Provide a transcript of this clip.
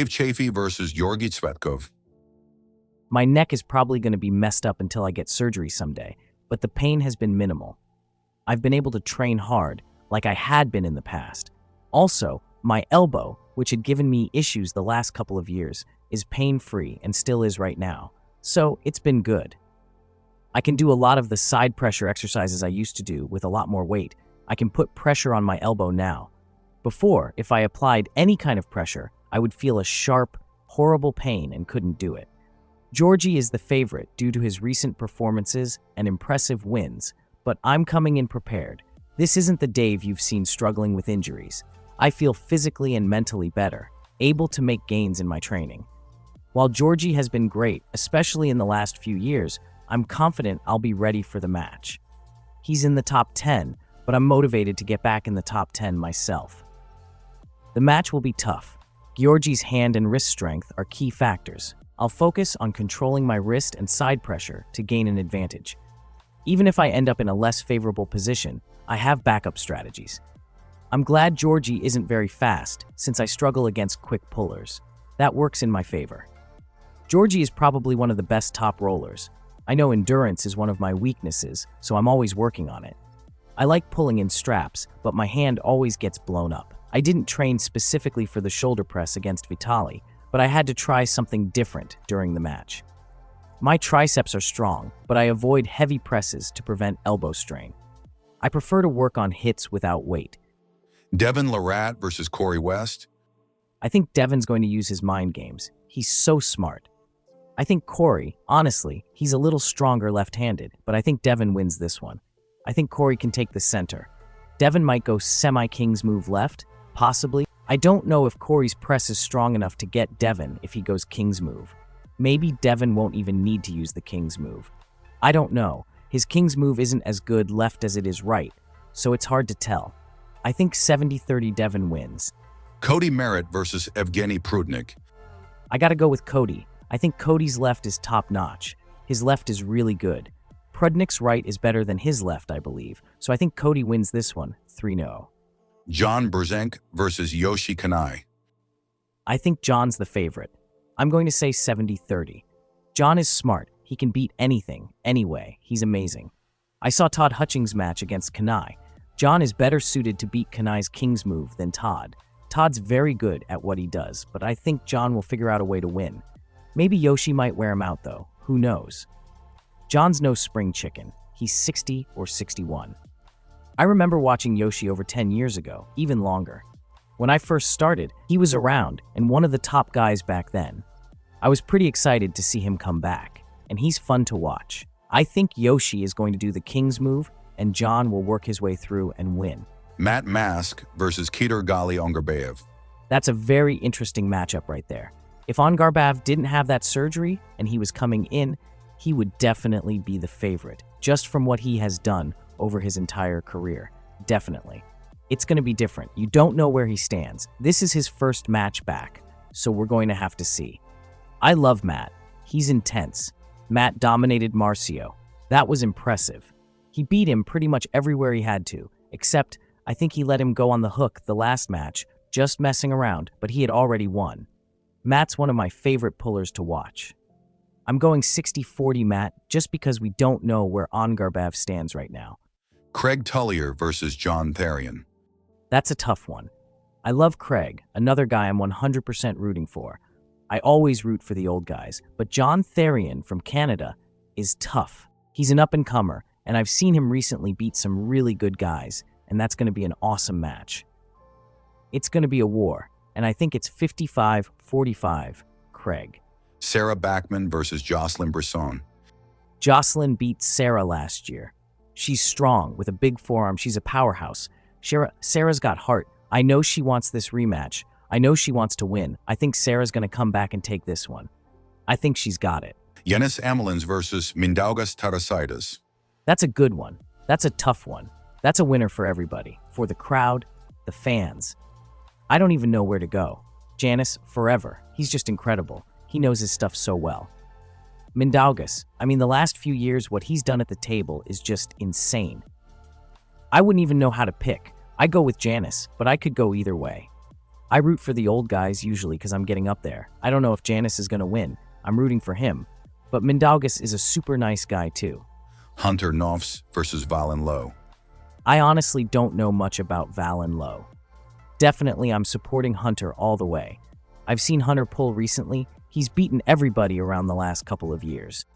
Chaffee versus Georgi Tsvetkov. My neck is probably going to be messed up until I get surgery someday, but the pain has been minimal. I've been able to train hard, like I had been in the past. Also, my elbow, which had given me issues the last couple of years, is pain-free and still is right now, so it's been good. I can do a lot of the side pressure exercises I used to do with a lot more weight. I can put pressure on my elbow now. Before, if I applied any kind of pressure, I would feel a sharp, horrible pain and couldn't do it. Georgi is the favorite due to his recent performances and impressive wins, but I'm coming in prepared. This isn't the Dave you've seen struggling with injuries. I feel physically and mentally better, able to make gains in my training. While Georgi has been great, especially in the last few years, I'm confident I'll be ready for the match. He's in the top 10, but I'm motivated to get back in the top 10 myself. The match will be tough. Georgi's hand and wrist strength are key factors. I'll focus on controlling my wrist and side pressure to gain an advantage. Even if I end up in a less favorable position, I have backup strategies. I'm glad Georgi isn't very fast, since I struggle against quick pullers. That works in my favor. Georgi is probably one of the best top rollers. I know endurance is one of my weaknesses, so I'm always working on it. I like pulling in straps, but my hand always gets blown up. I didn't train specifically for the shoulder press against Vitaly, but I had to try something different during the match. My triceps are strong, but I avoid heavy presses to prevent elbow strain. I prefer to work on hits without weight. Devon Larratt versus Cory West. I think Devon's going to use his mind games. He's so smart. I think Cory, honestly, he's a little stronger left-handed, but I think Devon wins this one. I think Cory can take the center. Devon might go semi-king's move left, possibly. I don't know if Cory's press is strong enough to get Devon if he goes king's move. Maybe Devon won't even need to use the king's move. I don't know. His king's move isn't as good left as it is right, so it's hard to tell. I think 70-30 Devon wins. Kody Merritt versus Evgeny Prudnik. I gotta go with Kody. I think Cody's left is top-notch. His left is really good. Prudnik's right is better than his left, I believe, so I think Kody wins this one, 3-0. Brzenk versus Yoshi Kanai. I think John's the favorite. I'm going to say 70-30. John is smart. He can beat anything, anyway. He's amazing. I saw Todd Hutchings' match against Kanai. John is better suited to beat Kanai's king's move than Todd. Todd's very good at what he does, but I think John will figure out a way to win. Maybe Yoshi might wear him out, though. Who knows? John's no spring chicken. He's 60 or 61. I remember watching Yoshi over 10 years ago, even longer. When I first started, he was around and one of the top guys back then. I was pretty excited to see him come back, and he's fun to watch. I think Yoshi is going to do the king's move, and John will work his way through and win. Matt Mask versus Ongarbaev. That's a very interesting matchup right there. If Ongarbaev didn't have that surgery and he was coming in, he would definitely be the favorite, just from what he has done over his entire career. Definitely. It's going to be different. You don't know where he stands. This is his first match back, so we're going to have to see. I love Matt. He's intense. Matt dominated Marcio. That was impressive. He beat him pretty much everywhere he had to, except I think he let him go on the hook the last match, just messing around, but he had already won. Matt's one of my favorite pullers to watch. I'm going 60-40 Matt just because we don't know where Ongarbaev stands right now. Tullier versus Therrien. That's a tough one. I love Craig, another guy I'm 100% rooting for. I always root for the old guys, but Therrien from Canada is tough. He's an up-and-comer, and I've seen him recently beat some really good guys, and that's going to be an awesome match. It's going to be a war, and I think it's 55-45 Craig. Sarah Backman versus Brisson. Jocelyn beat Sarah last year. She's strong, with a big forearm. She's a powerhouse. Sarah's got heart. I know she wants this rematch. I know she wants to win. I think Sarah's going to come back and take this one. I think she's got it. Amolins versus Tarasaitis. That's a good one. That's a tough one. That's a winner for everybody. For the crowd, the fans. I don't even know where to go. Janis, forever. He's just incredible. He knows his stuff so well. The last few years, what he's done at the table is just insane. I wouldn't even know how to pick. I go with Janice, but I could go either way. I root for the old guys usually because I'm getting up there. I don't know if Janice is going to win. I'm rooting for him. But Mindaugas is a super nice guy too. Hunter Noffz versus Valen Low. I honestly don't know much about Valen Low. Definitely I'm supporting Hunter all the way. I've seen Hunter pull recently. He's beaten everybody around the last couple of years.